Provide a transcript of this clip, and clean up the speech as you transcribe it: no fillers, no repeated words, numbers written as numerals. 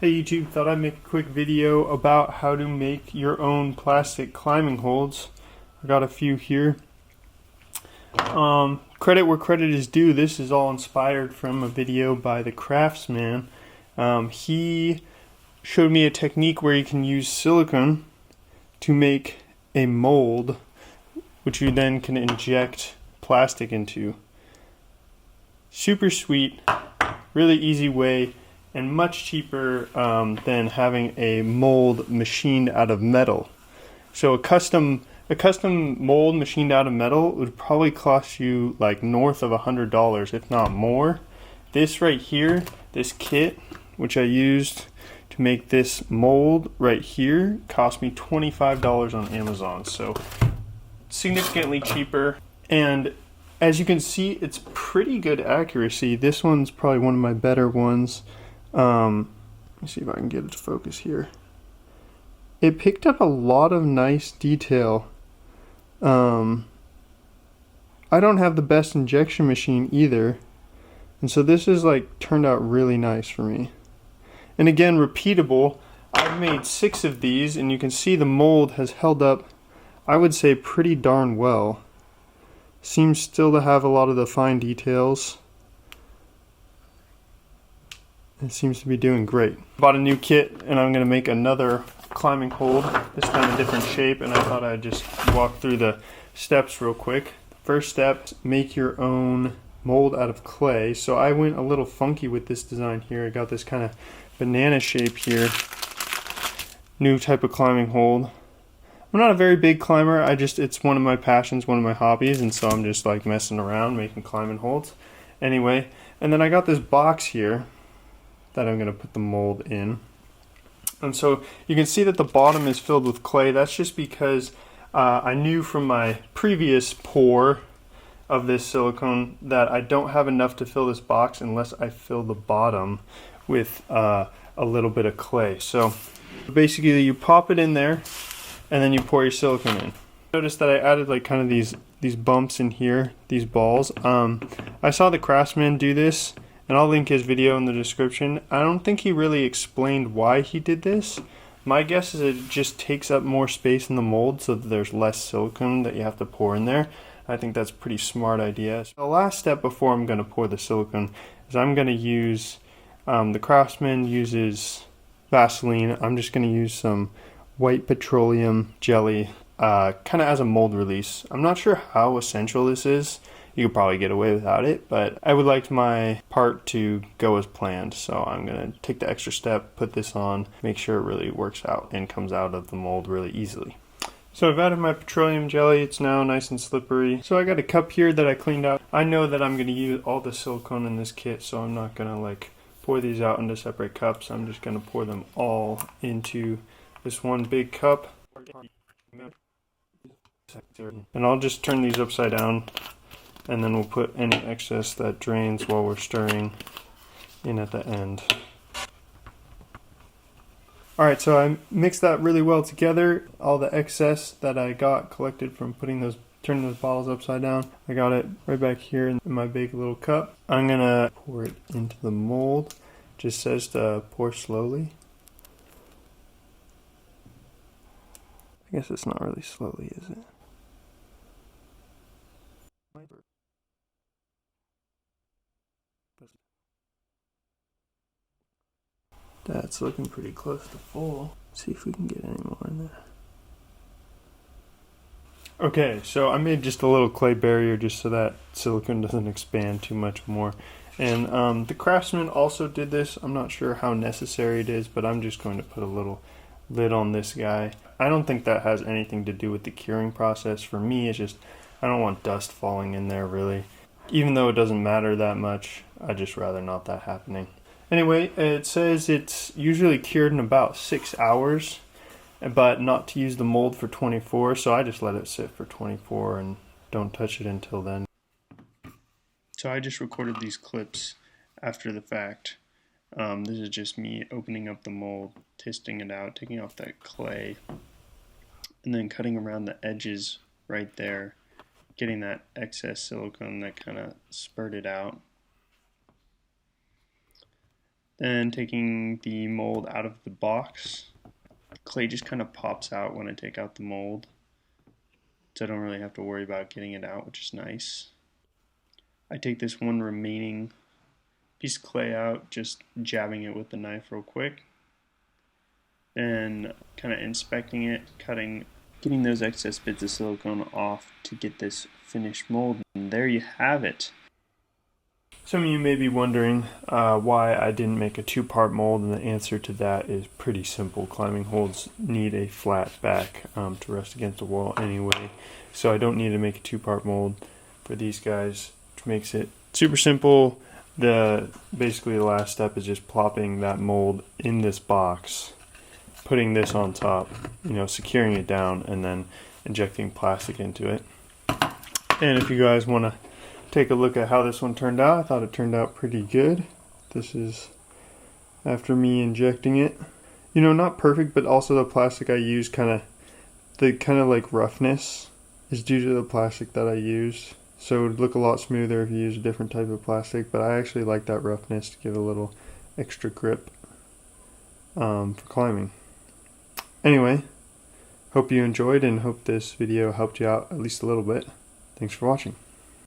Hey YouTube, thought I'd make a quick video about how to make your own plastic climbing holds. I got a few here. Credit where credit is due, this is all inspired from a video by the craftsman. He showed me a technique where you can use silicone to make a mold, which you then can inject plastic into. Super sweet, really easy way, and much cheaper than having a mold machined out of metal. So a custom mold machined out of metal would probably cost you like north of $100, if not more. This right here, this kit, which I used to make this mold right here, cost me $25 on Amazon. So significantly cheaper, and as you can see, it's pretty good accuracy. This one's probably one of my better ones. Let me see if I can get it to focus here. It picked up a lot of nice detail. I don't have the best injection machine either, and so this is like turned out really nice for me. And again, repeatable. I've made 6 of these, and you can see the mold has held up, I would say, pretty darn well. Seems still to have a lot of the fine details. It seems to be doing great. Bought a new kit, and I'm going to make another climbing hold, this time a different shape, and I thought I'd just walk through the steps real quick. First step, make your own mold out of clay. So I went a little funky with this design here. I got this kind of banana shape here. New type of climbing hold. I'm not a very big climber, it's one of my passions, one of my hobbies, and so I'm just like messing around making climbing holds. Anyway, and then I got this box here that I'm going to put the mold in. And so you can see that the bottom is filled with clay. That's just because I knew from my previous pour of this silicone that I don't have enough to fill this box unless I fill the bottom with a little bit of clay. So basically you pop it in there and then you pour your silicone in. Notice that I added like kind of these bumps in here, these balls. I saw the craftsman do this, and I'll link his video in the description. I don't think he really explained why he did this. My guess is it just takes up more space in the mold so that there's less silicone that you have to pour in there. I think that's a pretty smart idea. So the last step before I'm going to pour the silicone is I'm going to use, the craftsman uses Vaseline. I'm just going to use some white petroleum jelly, kind of as a mold release. I'm not sure how essential this is. You could probably get away without it, but I would like my part to go as planned, so I'm going to take the extra step, put this on, make sure it really works out and comes out of the mold really easily. So I've added my petroleum jelly. It's now nice and slippery. So I got a cup here that I cleaned out. I know that I'm going to use all the silicone in this kit, so I'm not going to like pour these out into separate cups. I'm just going to pour them all into this one big cup. And I'll just turn these upside down, and then we'll put any excess that drains while we're stirring in at the end. Alright, so I mixed that really well together. All the excess that I got collected from turning those bottles upside down, I got it right back here in my big little cup. I'm gonna pour it into the mold. It just says to pour slowly. I guess it's not really slowly, is it? That's looking pretty close to full. Let's see if we can get any more in there. Okay, so I made just a little clay barrier just so that silicone doesn't expand too much more. And the craftsman also did this. I'm not sure how necessary it is, but I'm just going to put a little lid on this guy. I don't think that has anything to do with the curing process. For me, it's just I don't want dust falling in there really. Even though it doesn't matter that much, I'd just rather not that happening. Anyway, it says it's usually cured in about 6 hours, but not to use the mold for 24, so I just let it sit for 24 and don't touch it until then. So I just recorded these clips after the fact. This is just me opening up the mold, testing it out, taking off that clay, and then cutting around the edges right there, getting that excess silicone that kind of spurted out. Then taking the mold out of the box, the clay just kind of pops out when I take out the mold, so I don't really have to worry about getting it out, which is nice. I take this one remaining piece of clay out, just jabbing it with the knife real quick, and kind of inspecting it, getting those excess bits of silicone off to get this finished mold, and there you have it. Some of you may be wondering why I didn't make a two-part mold, and the answer to that is pretty simple. Climbing holds need a flat back to rest against the wall anyway, so I don't need to make a two-part mold for these guys, which makes it super simple. Basically the last step is just plopping that mold in this box, putting this on top, securing it down, and then injecting plastic into it. And if you guys want to take a look at how this one turned out, I thought it turned out pretty good. This is after me injecting it. Not perfect, but also the plastic I used the like roughness is due to the plastic that I used. So it would look a lot smoother if you use a different type of plastic, but I actually like that roughness to give a little extra grip for climbing. Anyway, hope you enjoyed and hope this video helped you out at least a little bit. Thanks for watching.